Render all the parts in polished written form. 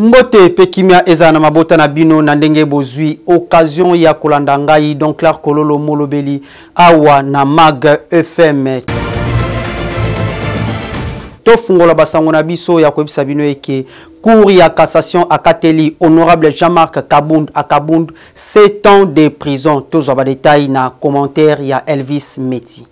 Mbote pekimia ezana mabota na bino na ndenge bozui occasion ya kolanda ngai donc Clark Kololo Molobeli awa na Mag FM. Tofungola basango na biso ya kwebisa bino eke cour ya cassation akateli honorable Jean-Marc Kabund Akabund 7 ans de prison. Tous ba détail na commentaire ya Elvis Meti.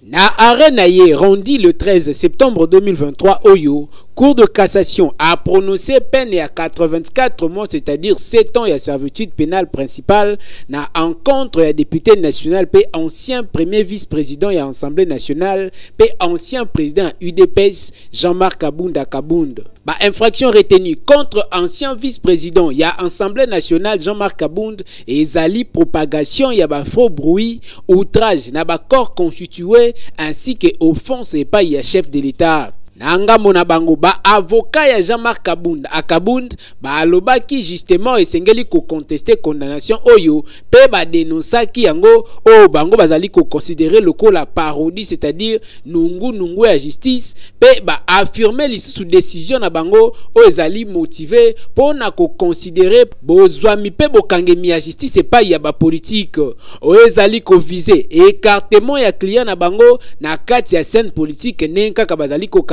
Na arena ye rendu le 13 septembre 2023 Oyo, Cour de cassation a prononcé peine à 84 mois, c'est-à-dire 7 ans de servitude pénale principale na encontre ya député national pe ancien premier vice-président ya Assemblée nationale pe ancien président UDPS Jean-Marc Kabund Akabund. Ba infraction retenue contre ancien vice-président ya Assemblée nationale Jean-Marc Kabund et zali propagation ya ba faux bruit, outrage na ba corps constitué ainsi que offense et pas ya chef de l'État. Nanga mona bango ba avocat ya Jean-Marc Kabund Akabund ba alobaki justement esengeli ko contester condamnation oyo pe ba dénonçaki yango o bango bazali ko considérer loko la parodie, c'est-à-dire nungu ya justice pe ba affirmer lisusu décision na bango o ezali motivé pona ko considérer bozwami pe bokangemi ya justice pa ya ba politique o ezali ko viser écartement ya client na bango na kati ya scène politique nenka ka bazali ko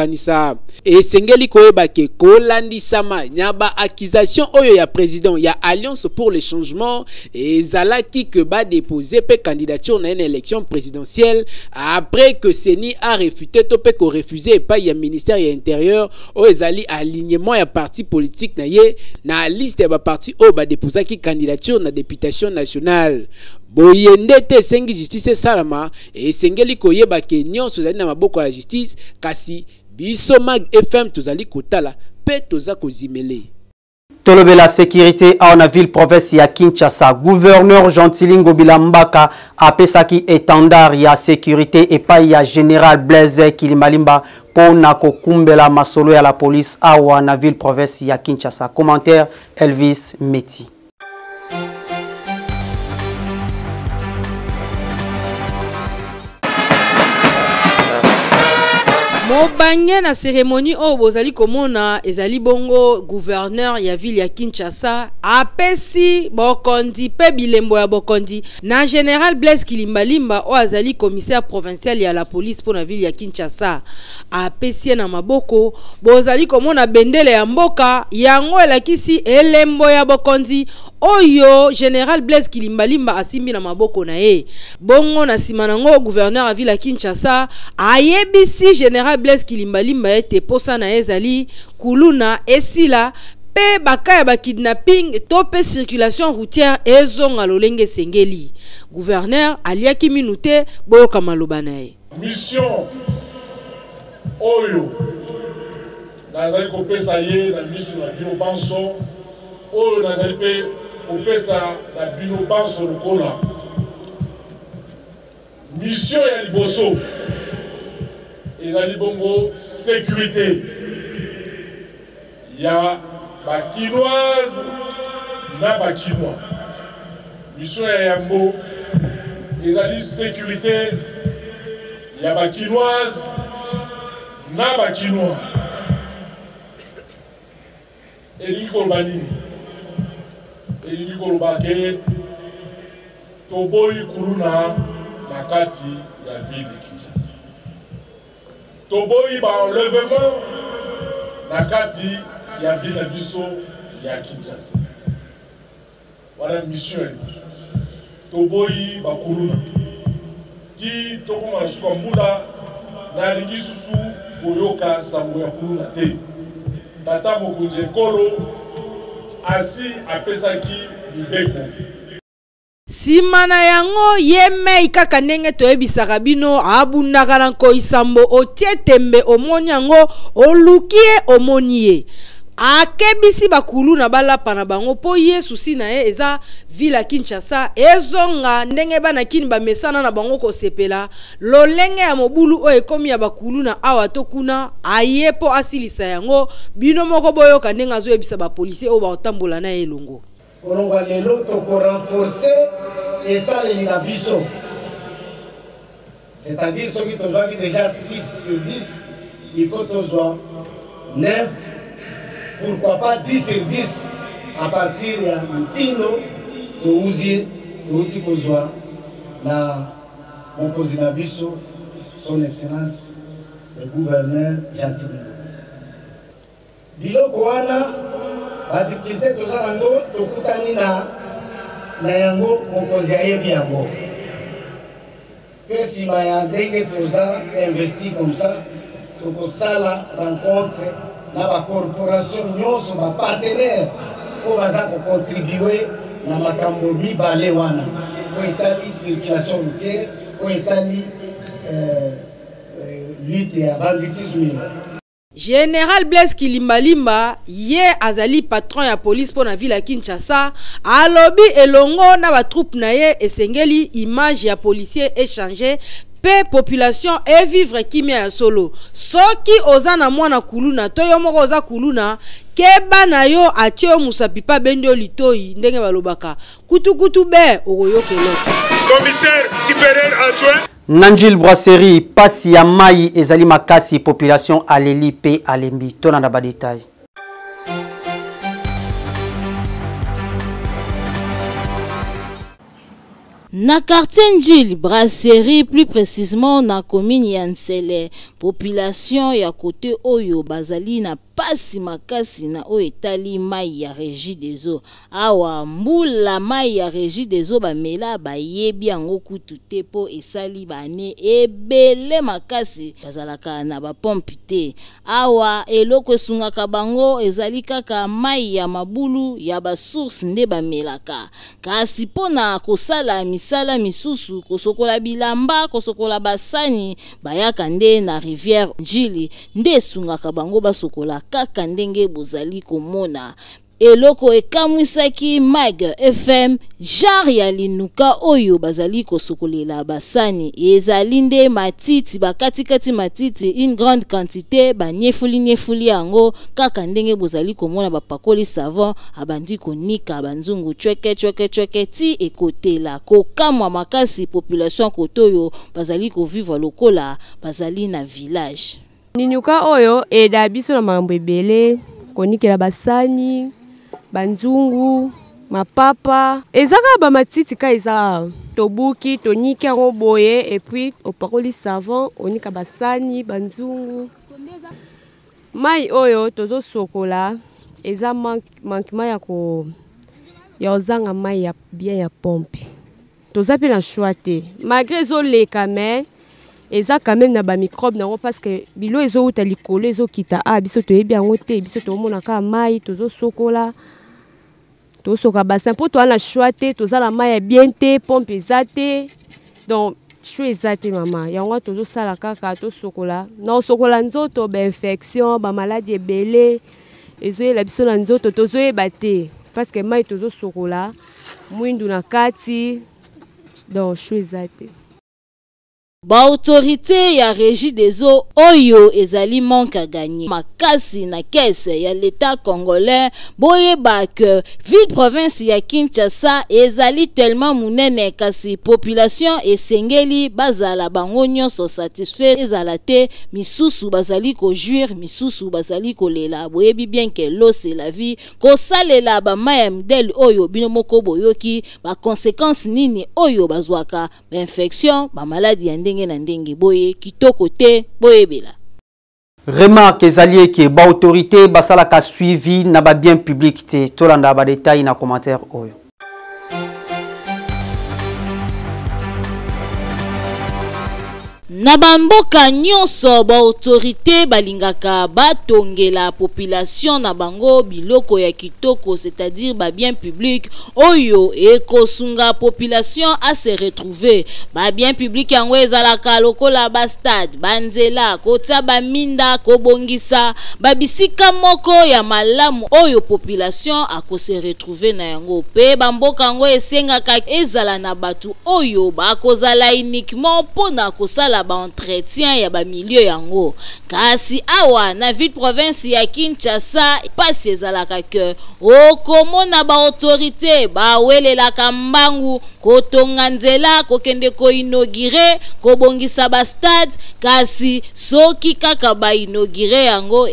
et sengeli koyeba ke kolandisama nyaba accusation oyo ya président ya Alliance pour le changement et zalaki que ba déposer pe candidature na une élection présidentielle après que Seni a réfuté to pe ko refusé pa ya ministère ya intérieur o ezali alignement ya parti politique na ye na liste ya ba parti o ba déposer ki candidature na députation nationale. Boyende te sengi justice salama et sengeli koyeba ke nyonso zali na maboko ya justice kasi biso Mag FM tozali kotala pe toza kozimele. Tolobe la sécurité à la ville province ya Kinshasa. Gouverneur Jean-Tilingo Bilambaka a pesaki étendard ya sécurité et pas ya général Blaise Kilimalimba pour na kokumbela masolo ya la police awa na ville province ya Kinshasa. Commentaire Elvis Meti. Mobanye na cérémonie o bozali komona ezali bongo gouverneur ya ville ya Kinshasa apesi bokondi pe bilembo ya bokondi na général Blaise Kilimbalimba o azali commissaire provincial ya la police pour la ville ya Kinshasa apesi na maboko bozali komona bendele ya mboka yango elakisi elembo ya bokondi oyo général Blaise Kilimbalimba asimbi na maboko na ye bongo na simanango gouverneur ya ville ya Kinshasa ayebisi général Blaise Kilimbalimba ete posa na ezali kuluna esila pe bakaya ba kidnapping to pe circulation routière ezonga lolenge sengeli. Gouverneur aliaki minute boyoka maloba na ye. Mission oyo nazali kopesa ye na mission na bino banso oyo nazali pe kopesa na bino banso lokola mission ya liboso ezali bongo sécurité ya bakinoise na bakinois. Mission ya yango ezali sécurité ya bakinoise na bakinois. Elingi koloba nini? Elingi koloba ke toboyi kuluna na kati ya ville de Kinshasa. Toboyi ba enlèvement na kati ya ville na biso ya Kinshasa. Voilà mission. Toboyi ba kuluna. Ti tokoma na suka mbula na lingi susu koyoka sango ya kuluna te. Tata mokonzi ekolo asi apesaki libeko. Simana yango yeme kaka ndenge toyebisaka bino abundaka na koisambo otie tembe omoni yango olukie omoniye akebisi bakulu na balapa na bango po ye susi na ye eza ville ya Kinshasa ezonga ndenge bana kini bamesana na bango kosepela lolenge ya mobulu o ekomi ya bakulu na awa to kuna aye po asilisa yango bino moko boyoka ndenge azoyebisa ba policier o ba otambola na elongo. Olonga lelo toko renforcer et ça les biso C'est-à-dire ceux qui ont déjà 6 sur 10, il faut toujours 9, pourquoi pas 10 sur 10 à partir de Tino, que vous avez na mon président Bisso, son excellence, le gouverneur Gentil. Biloko wana, la difficulté de Zango, Tokutani na yango, mon président Biango. Que si ma ndenge toza investi comme ça, tokosala rencontre na ba corporation nyonso ba partenaire ko baza ko contribuer na makambo mibale wana ko etali circulation routière ko etali lutte ya banditisme. Général Blaise Kilimbalimba ye azali patron ya police pour la ville ya Kinshasa alobi elongo na ba troupe na ye esengeli image ya policier échanger pe population et vivre kimia ya solo soki ozana mwana kuluna toyo moko oza kuluna keba na yo atio musapipa bendo litoi ndenge balobaka kutu be okoyokelo. Commissaire supérieur adjoint Nanjil Brasserie, Passi ya Mai, Ezali Makasi, population Aleli P. Alembi. Tonanda ba détail. Na quartier Njil Brasserie, plus précisément na commune Yansele, population ya côté Oyo bazali na pasi makasi na o etali mai ya régie des eaux. Awa mbula mai ya régie des eaux ba mela ba yebi yango kutu te po esali bane ebele makasi bazalaka na ba pompite. Awa eloko sungaka bango ezali kaka mai ya mabulu ya ba source nde ba melaka. Kasi pona kosala misala misusu kosokola bilamba kosokola basani bayaka nde na rivière Njili nde sungaka bango basokola kaka ndenge bozali komona. Eloko ekamwisaki Mag FM jar ya linuka oyo bazali kosokolela basani ezali nde matiti bakatikati matiti une grande quantité banyefuli yango kaka ndenge bozali komona bapakoli savon abandi konika banzungu chweke ti ekotela kokamwa makasi population kotoyo bazali kovivre lokola bazali na village. Ninuka oyo eda biso na mambo ebele konikela basani banzungu mapapa ezaka ba matiti ka eza tobuki toniki yango boye et puis opakoli savon onika basani banzungu mai oyo tozo sokola eza manquement ya ozanga mai ya bien ya pompe toza pe na choix te malgré zo leka mais eza quand même na ba microbe nango parce que bilo ezo uta likolo ezo kita biso toyebi yango te biso tomona ka mai tozo sokola tosoka bassin po to ana choix te tozala mai bien te pompe ezate donc choix ezate mama yango tozo sala kaka to sokola na sokola nzoto ba infection ba maladie ebele ezo la biso na nzoto tozo ebate parce que mai tozo sokola mwindu na kati donc choix ezate. Ba autorité ya régie des eaux oyo ezali manque à gagner makasi na caisse ya l'état congolais boyeba que ville province ya Kinshasa ezali tellement munene kasi population esengeli bazala bango nyonso satisfait ezala te misusu bazali ko jouir misusu bazali ko lela boyebi bien que l'eau c'est la vie ko salela ba mayamdel oyo bino moko boyoki ba conséquences nini oyo bazwaka ba infection ba maladie na ndenge boye kitoko te boye bela. Remarque ezali ke ba autorité basala ka suivi na ba bien public te tolanda ba détail na commentaire oyo. Na bamboka nyonso ba autorité balingaka batongela population na bango biloko ya kitoko c'est-à-dire ba bien public oyo ekosunga population à se retrouver ba bien public yango ezalaka lokola ba stade banzela kota ba minda kobongisa ba bisika moko ya malamu oyo population ako se retrouver na yango pe bamboka yango esengaka ezala na batu oyo ba kozala uniquement pona kosala ba entretien ya ba milieu yango. Kasi awa na ville province ya Kinshasa pasi ezalaka ke okomona ba autorité ba welela kambangu kotonga nzela kokende ko inaugure kobongisa ba stade kasi soki kaka ba inaugure yango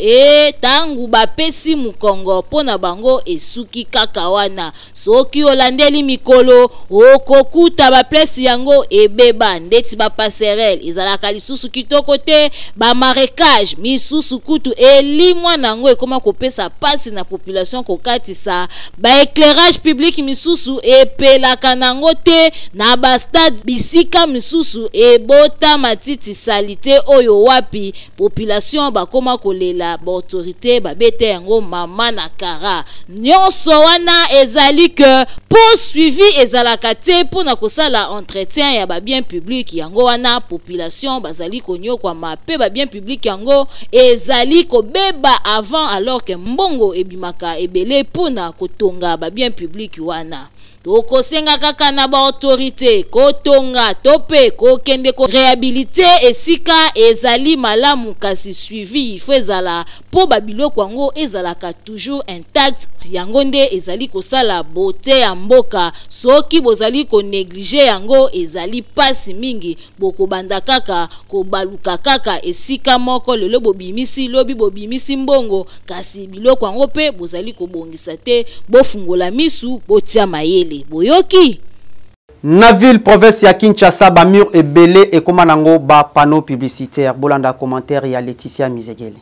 tangu ba pesi mukongo pona bango esuki kaka wana soki olandeli mikolo okokuta ba place yango ebeba ndeti ba passerelle ezalaka lisusu kitoko te ba marécage misusu kutu elimwa nango ekoma kopesa pasi na population kokatisa ba éclairage public misusu epelaka nango te na ba stade bisika misusu ebota matiti salite oyo wapi population bakoma kolela ba autorité babete yango mama na kara nyonso wana ezali que poursuivi ezalaka te pona kosala entretien ya ba bien public yango wana population bazali konyo kwa mape ba bien public yango ezali kobeba avant alors que mbongo ebimaka ebele pona kotonga ba bien public wana. Tokosenga kaka na ba autorité kotonga tope kokende ko réhabilité esika ezali malamu kasi suivi fezala po babiloko yango ezalaka toujours intact yango nde ezali kosala beauté ya mboka soki bozali ko négliger yango ezali pasi mingi bokobanda kaka kobaluka kaka esika moko lelo bobimisi lobi bobimisi mbongo kasi biloko yango pe bozali kobongisa te bofungola misu botia mayele boyoki. Na ville province ya Kinshasa ba mur ebele et koma nango ba panneau publicitaire bolanda commentaire ya Laetitia Mizegele.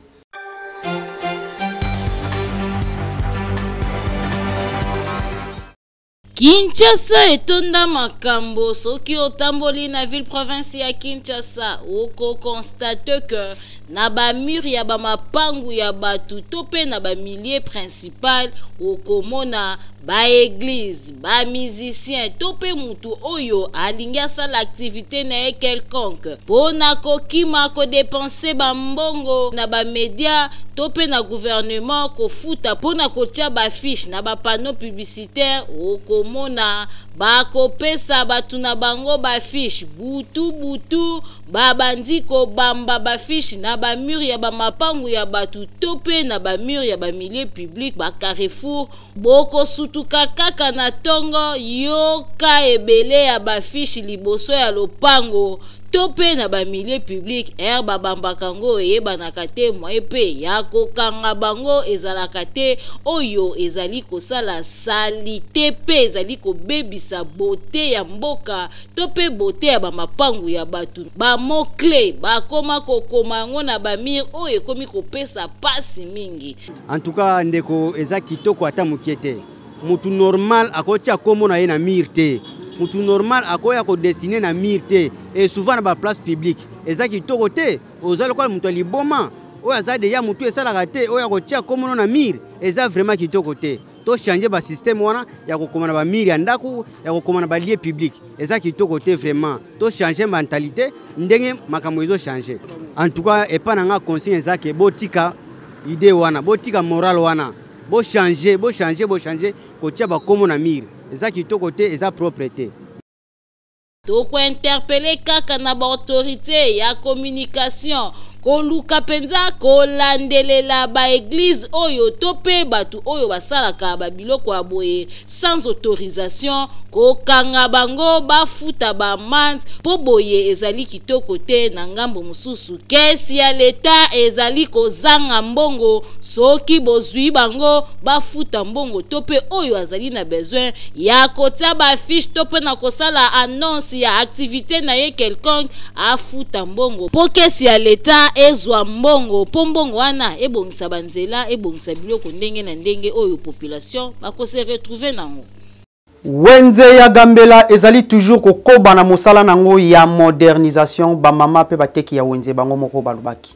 Kinshasa etonda makambo soki otamboli na ville province ya Kinshasa oko constate que na ba mur ya ba mapangu ya batu tope na ba milieu principal okomona ba église ba musicien tope mutu oyo alingi asala activité na ye quelconque pona kokima ko dépenser ba mbongo na ba média tope na gouvernement kofuta pona kotia ba fiche na ba panneau publicitaire okomona ba kopesa batu na bango ba fiche butu babandi ko bamba ba fiche na ba mur ya ba mapangu ya batu tope na ba mur ya ba milieu public ba carrefour boko sutuka kaka na tongo yoka ebele ya ba fiche liboso ya lopango tope na ba milieu public babambaka ngo eyebanaka te mwa pe ya kokanga bango ezalaka te oyo ezali kosala salite pe ezali kobebisa beauté ya mboka tope beauté ya ba mapangu ya batu ba mot clé bakoma kokoma yango na ba mire oyo ekomi kopesa pasi mingi. En tout cas ndeko eza kitoko ata mukiete mutu normal akotia komo na ye na mire te mutu normal akoya ko dessiner na mire te et souvent na ba place publique eza kitoko te ozali kwa mutu liboma oyo aza deja mutu esalaka te oyo akotia komo na mire eza vraiment kitoko te to changer ba système wana ya kokoma na ba mire ya ndaku ya kokoma na ba lieu public eza kitoko te vraiment to changer mentalité ndenge makambo ezo changer. En tout cas epananga conseil eza ke botika idée wana botika moral wana bo changer kotia ba komo na mire eza kitoko te eza propre te. Toko interpeller kaka na ba autorité ya communication koluka penza kolandelela ba église oyo tope batu oyo basalaka ba biloko ya boye sans autorisation kokanga bango bafuta ba mante po boye ezali kitoko te na ngambo mususu kesi ya leta ezali kozanga mbongo soki bozwi bango bafuta mbongo tope oyo azali na besoin ya kotia ba fiche tope na kosala annonce ya activité na ye quelconque afuta mbongo po kesi ya leta ezwa mbongo po mbongo wana ebongisa banzela ebongisa biloko ndenge na ndenge oyo population bakose retrouver nango. Wenze ya Gambela ezali toujours kokoba na mosala nango ya modernisation ba mama pe bateki ya wenze bango moko balubaki.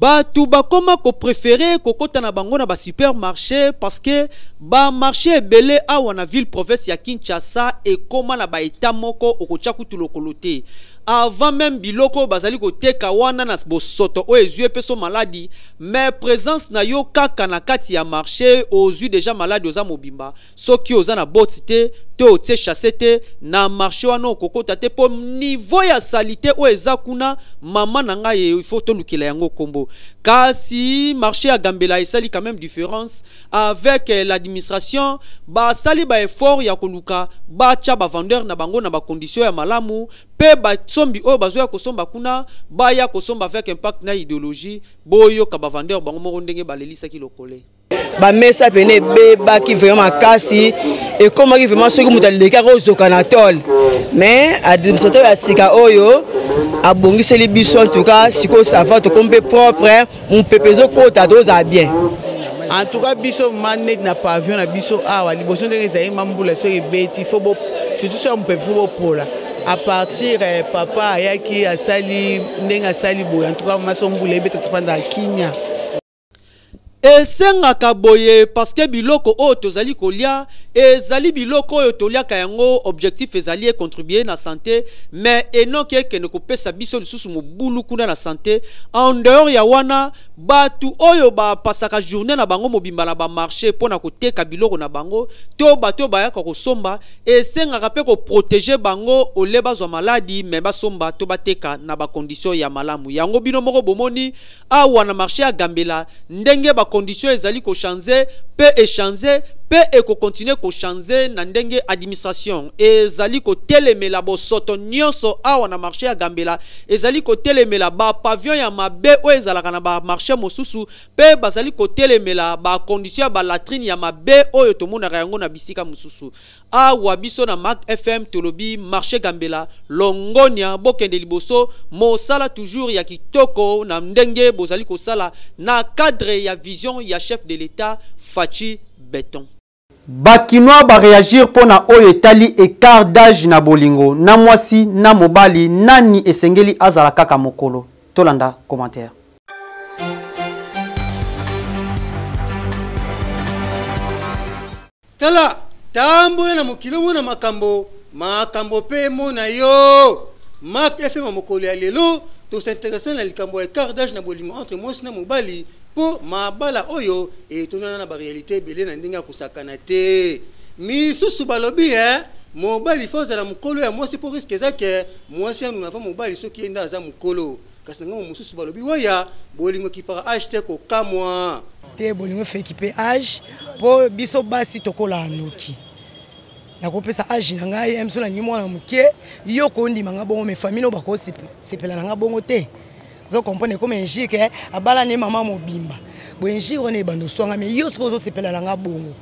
Batu bakoma ko préféré kokota na bango na ba supermarché parce que ba marché belé awa na ville province ya Kinshasa et koma na ba état moko okocha kutu lokolote. Avant même biloko bazali ko teka wana na bosoto o ezue peso maladie mais présence na yo kaka na kati ya marché ozu déjà malade oza mobimba soki oza na botite te otie chassete na marché wana okokota te po niveau ya salité o eza kuna mama na ngai il faut tolukila yango kombo kasi marché ya Gambela esali quand même différence avec l'administration ba sali ba effort ya koluka ba cha ba vendeur na bango na ba condition ya malamu pe ba sombi o bazoya kosomba kuna ba ya kosomba avec impact na idéologie boyo ka ba vendeur bango moko ndenge balelisa ki lokole ba mesa pene be ba ki vraiment kasi et comment qui vraiment ce que muta leka ko zokanatol mais administrateur ya sika oyo abongisi les biso en tout cas siko ça va to kombe propre mon pepezo kota doza bien. En tout cas, biso manet na pavillon na biso awa liboso ndenge ezali mambula so ebeti faut bo surtout ça on peut faut pola à partir papa ayaki asali ndenge asali boye en tout cas maso mbula ebeta tofanda kinya et sengaka boye parce que biloko o tozali kolia ezali biloko oyo tolia kayango objectif ezali contribuer na santé mais enoki ekende kopesa biso lisusu mobulu kuna na santé en dehors ya wana batu oyo ba pasaka journée na bango mobimba na ba marché pona koteka biloko na bango to bato bayaka kosomba esengaka pe ko protéger bango ole bazwa maladie mais basomba to bateka na ba condition ya malamu yango bino moko bomoni awa na marché ya Gambela ndenge ba conditions ezali ko changer pe échanger pe eko continuer ko changer na ndenge administration ezali ko telemela bosoto nyonso awa na marché ya Gambela ezali ko telemela ba pavillon ya mabe o ezalaka na ba marché mosusu pe bazali ko telemela ba conditions ya ba latrine ya mabe oyo tomona yango na bisika mosusu awa biso na Mac FM tolobi marché Gambela longonia bokende liboso mosala toujours ya kitoko na ndenge bozali ko sala na cadre ya vision ya chef de l'État Fachi Béton. Bakinois ba réagir pona oyo etali écart d'âge na bolingo na mwasi na mobali nani esengeli azala kaka mokolo tolanda commentaire. Tala tambo na mokilo mona makambo pe mona yo Mac FM mokolo ya lelo to s'intéresser na likambo écart d'âge na bolingo entre mwasi na mobali pour mabala oyo et tonana na ba réalité belé na ndinga kusakana te misusu balobi mobali foza na mukolo ya mwasi pour risque zake mwasi anu na fa mobali soki enda za mukolo kasi ngamo mususu balobi waya bolingo ki para acheter ko kamwa te bolingo fait équiper âge pour biso basi tokola anoki na kopesa âge na ngai emso na nyimo na muke yo ko ndima ngabongo me famille no bako sepela na ngabongo te. Zo comprendre comme un jik abala ne maman mobimba bwenji on e bando swanga me yo sozo sepela nga bongo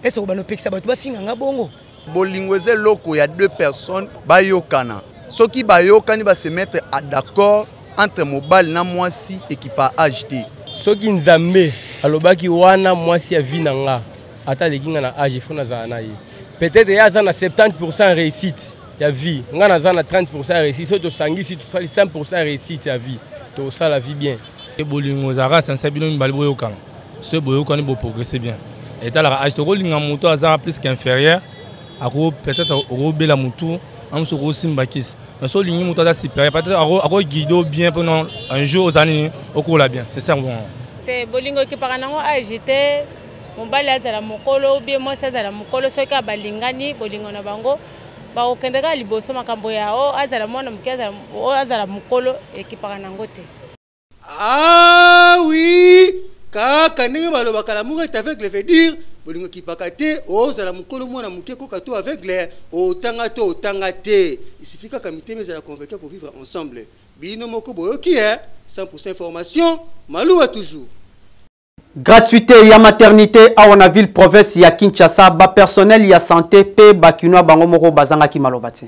est-ce que bano pekisa bato ba finga nga bongo bolingweze loko ya deux personnes bayokana soki bayokani ba se mettre d'accord entre mobile na mwasi équipa âge soki nzambe alobaki wana mwasi ya vie nanga ata lekinga na âge fona za na ye peut-être ya za na 70% réussite ya vie ngana za na 30% réussite so to sangisi to sali 100% réussite ya vie to ça la vie bien et bolingo zara sensa bino mbali boyokanga ce boyokani bo progresser bien et tala âge to kolinga moto aza plus qu'inférieur ako peut-être robela moto am so ko simbakis mais so lingi moto aza supérieur peut-être ako guido bien pendant un jour aux années okola bien c'est ça bon te bolingo ki paranango âge te mobali azala mokolo bien moi azala mokolo soki abalingani bolingo na bango ba okendeka liboso makambo ya o azala mwana mkiaza o azala mukolo ekipaka nango te. Ah oui kaka ndenge baloba kala muka est avec le fait dire bolingo kipaka te o azala mukolo mwana muke ko kato avec les otanga te il suffit ka miteme za convaincre pour vivre ensemble bino moko boyoki 100% information malouwa toujours. Gratuité ya maternité à la ville province ya Kinshasa ba personnel ya santé pe bakinoa bango moko bazanga ki malobati.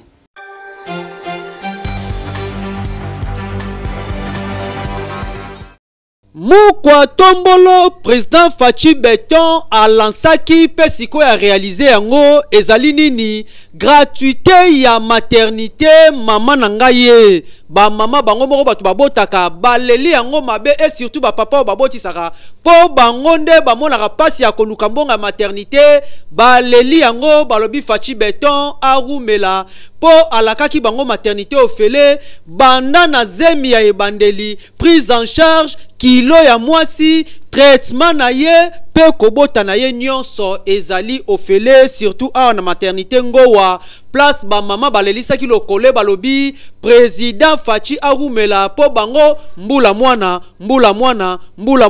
Mukwa Tombolo, président Fachi Béton a lancé qui pesiko a réalisé yango ezali nini gratuité ya maternité mama nangaye ba mama bango moko batu babotaka baleli yango mabe et surtout ba papa babotisaka po bango nde bamonaka pasi ya koluka mbonga maternité baleli yango balobi Fachi Beton arumela po alakaki bango maternité ofele banda na zemi ya ebandeli prise en charge kilo ya mwasi traitement na ye pe kobota na ye nyonso ezali ofele surtout a na maternité ngowa place ba mama balelisaki lokole balobi président Fachi arumela po bango mbula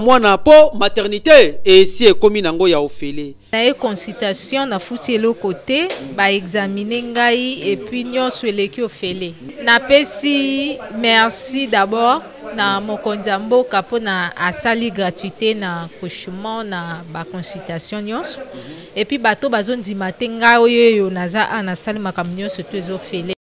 mwana po maternité esi ekomi nango ya ofele na ye consultation na futi elo côté ba examiner ngai et puis nyonso eleki ofele na pesi merci d'abord na mokonzi mboka pona asali gratuité na couchement na ba consultation nyonso et puis bato bazondima te ngai oyo naza ana sali makambo nyonso to ezofele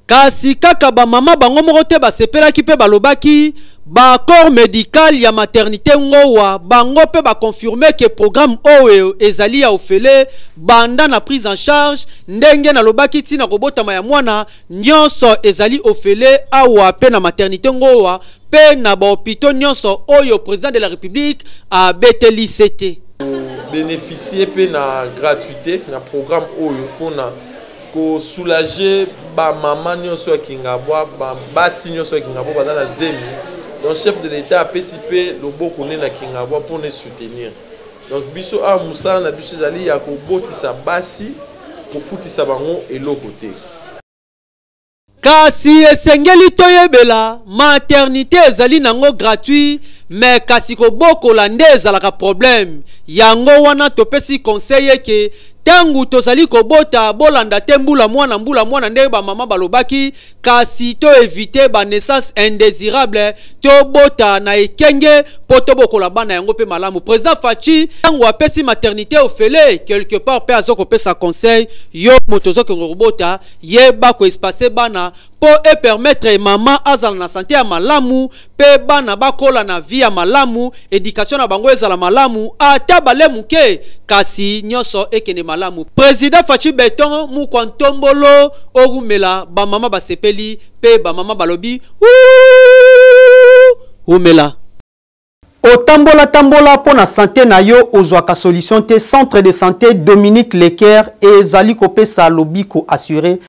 kasi kaka ba mama bango moko te basepelaki pe balobaki ba corps médical ya maternité ngowa bango pe ba confirmer que programme oyo ezali ya ofele banda na prise en charge ndenge na lobaki tina kobotama ya mwana nyonso ezali ofele awa pe na maternité ngowa pe na ba hôpitaux nyonso oyo président de la République a beteli cité bénéficier pe na gratuité na programme oyo pona ko soulager ba maman nyonso kingabwa ba basi nyonso kingabwa bana na zemi. Donc chef de l'État a participé le beaucoup na kingabwa pour les soutenir. Donc biso a musa na biso zali ya ko botisa basi ko futisa bango eloko te. Kasi esengeli toyebela maternité ezali nango gratuit mais kasi ko bokola nde ezalaka problème yango wana topesi conseil ke tangu tozali kobota bolanda te mbula mwana nde ba mama balobaki kasi to éviter ba naissance indésirable to bota na ekenge poto bokola bana yango pe malamu président Fachi tangu apesi maternité ofele quelque part pe azoko pesa conseil yo motozo ko robota yeba ko espacer bana pour permettre maman azala na santé ya malamu pe bana bakola na vie ya malamu éducation na bango ezala malamu ata balemuke kasi nyonso ekene malamu président Fachi Beton mukwantombolo orumela ba mama basepeli pe ba mama balobi umela Otambola pona santé na yo ozwaka solution te centre de santé Dominique Leker et ezali kopesa lobiko assuré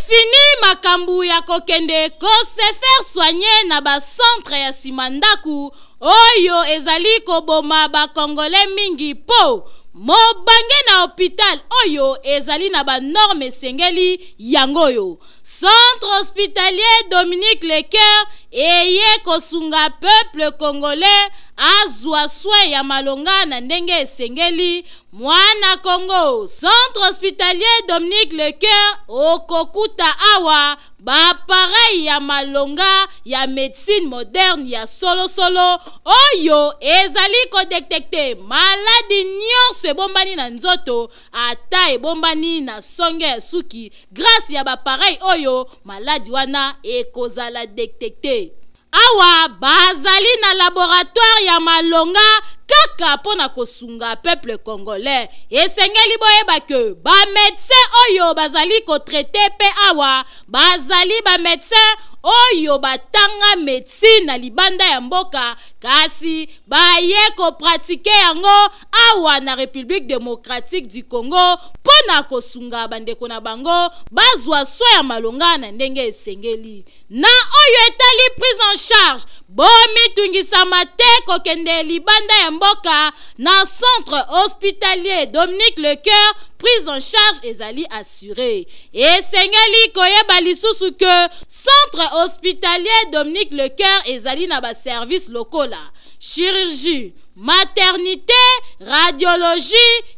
Fini makambu ya kokende ko se faire soigner na ba centre ya simandaku oyo ezali koboma ba congolais mingi po mobange na hôpital oyo ezali na ba norme sengeli yangoyo centre hospitalier Dominique Leker eye kosunga peuple congolais azwa soin ya malonga na ndenge esengeli mwana Congo centre hospitalier Dominique Leker okokuta awa ba pareil ya malonga ya médecine moderne ya solo oyo ezali ko détecter maladie nyonso ebombani na nzoto ata ebombani na songe ya suki grâce ya ba pareil oyo maladie wana ekozala détecter awa bazali na laboratoire ya malonga kaka pona kosunga peuple congolais esengeli boyeba ke ba médecin oyo bazali ko traiter pe awa bazali ba médecin oyo batanga médecine na libanda ya mboka kasi baye ko pratiquer yango awa na République démocratique du Congo pona kosunga bandeko na bango bazwa soin ya malonga na ndenge esengeli na oyo etali prise en charge bomi tungisama te kokende libanda ya mboka na centre hospitalier Dominique Leker prise en charge ezali assurée et sengeli koyeba lisusu que centre hospitalier Dominique Leker ezali na ba service locaux là chirurgie maternité radiologie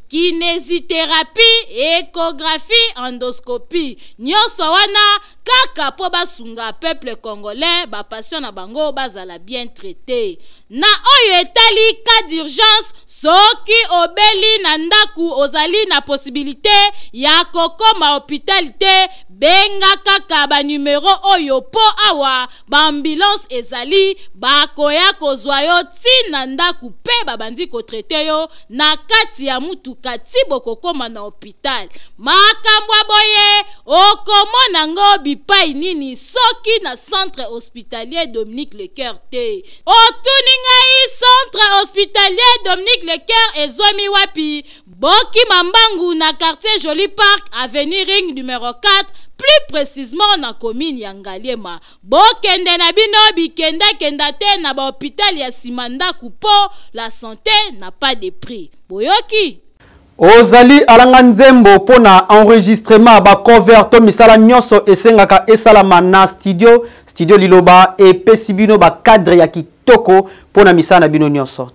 kinésithérapie échographie endoscopie nyonso wana kaka po basunga peuple congolais ba passion na bango bazala bien traité. Na oyo etali cas d'urgence soki obeli na ndaku ozali na possibilité ya kokoma hôpitalité benga kaka ba numero oyo po awa ba ambulance ezali bakoya kozwa yo tina ndaku pe babandi ko traité yo na kati ya mutuka ti bokokoma na hôpital. Makambo boye okomona ngo bipai nini soki na centre hospitalier Dominique Lecoeur te. Otuningai centre hospitalier Dominique Lecoeur ezomi wapi? Boki Mambangu na quartier Joli Park avenue Ring numéro 4, plus précisément na commune ya Ngaliema. Bokende na bino bikenda kenda te na ba hôpital ya Simanda Kupo, la santé n'a pas de prix. Boyoki Ozali alanga nzembo pona enregistrement ba cover to misala nyonso esengaka esalama na studio Liloba e pesi bino ba cadre ya kitoko pona misala na bino nyonso.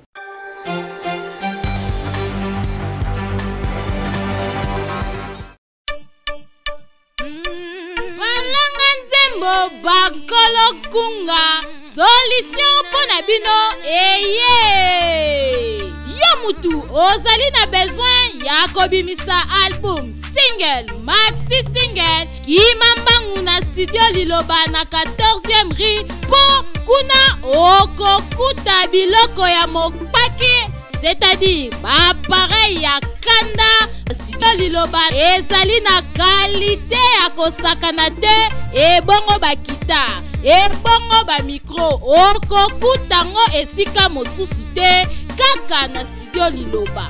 Balanga nzembo bakolo kunga solution pona bino eye. Mutu ozali na besoin ya kobimisa album, single, maxi single Kimambangu na studio Liloba na 14e rue po kuna okokuta biloko ya mopaki, c'est-à-dire appareil ya kanda. Studio Liloba ezali na qualité ya kosakana te ebongo bakita ebongo ba micro okokutango esika mosusu te kaka na studio Liloba.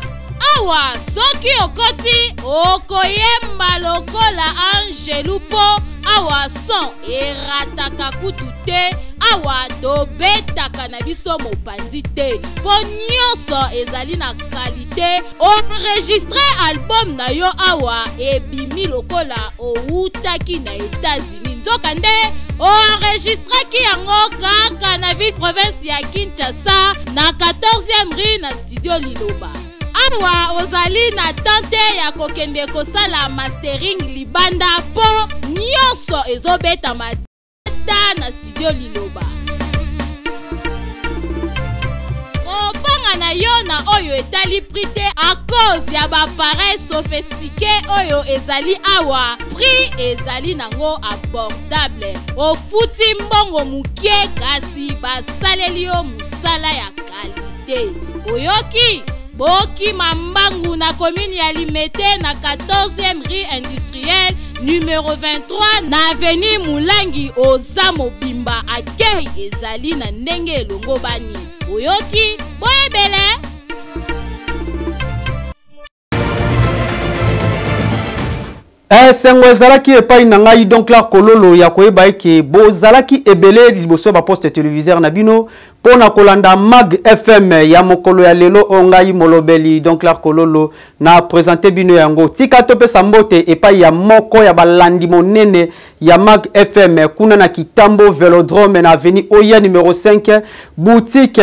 Awa soki okoti okoyemba lokola Angelu po awa son erataka kutu te awa tobetaka na biso mopanzi te po nyonso ezali na qualité. Enregistre album na yo awa ebimi lokola outaki na États-Unis nzoka nde enregistraki yango kaka na ville province ya Kinshasa na 14e rue na studio Liloba. Awa ozali na tante ya kokende kosala mastering libanda po nyonso ezobeta mata na studio Liloba. Opanga na yo na oyo etali prix te a cause ya ba appareil sophistiqué oyo ezali awa prix ezali nango abordable. Ofuti mbongo mukie kasi basaleli yo musala ya qualité. Oyoki Boki Mambangu na commune ya Limete na 14e rue industrielle numéro 23 na avenue Mulangi oza mobimba akei ezali na ndenge elongo bani. Oyoki boyebele sengo ezalaki epai na ngai donc la kololo ya koyeba eke bozalaki ebele liboso ba poste téléviseur na bino pona kolanda Mag FM ya mokolo ya lelo ongai molobeli donc la kololo na présenter bino yango tika topesa mbote epai ya moko ya balandi monene ya Mag FM kuna na Kitambo Velodrome na avenue Oya numéro 5 boutique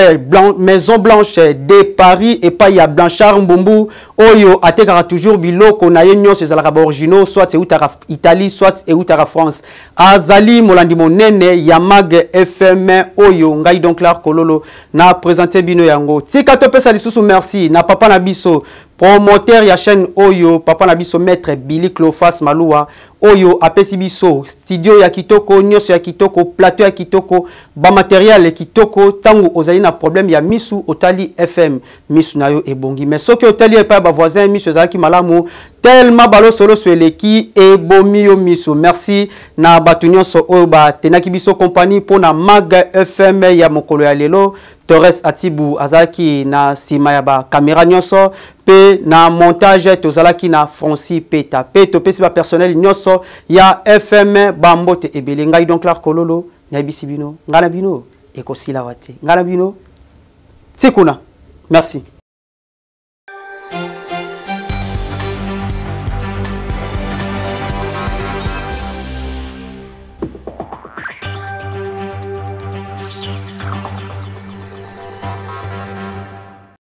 Maison Blanche de Paris epai ya Blanchard Mbumbu oyo atekaka toujours biloko na ye nyonso ezalaka ba originaux soit eutara Italie soit eutara France azali molandi monene ya Mag FM oyo ngai donc la kololo na présenter bino yango tika topesa lisusu merci na papa na biso promoteur ya chaîne oyo papa na biso maître Billy Clofas Malua oyo apesi biso studio ya kitoko nyonso ya kitoko plateau ya kitoko ba matériel ya kitoko tangu ozali na problème ya misu otali FM misu na yo ebongi mais soki otali epa ba voisin misu ezalaki malamu tellement balo solo sweleki ebomi yo misu merci na batu nyonso oyo ba tenaki biso compagnie pona Mag FM ya mokolo ya lelo Torres Atibu azalaki na sima ya ba caméra nyonso pe na montage tozalaki na Francis Peta pe topesi ba personnel nyonso ya FM bambote ebele ngai donc la kololo nyabisi bino ngana bino ekosila wate ngana bino tikuna merci.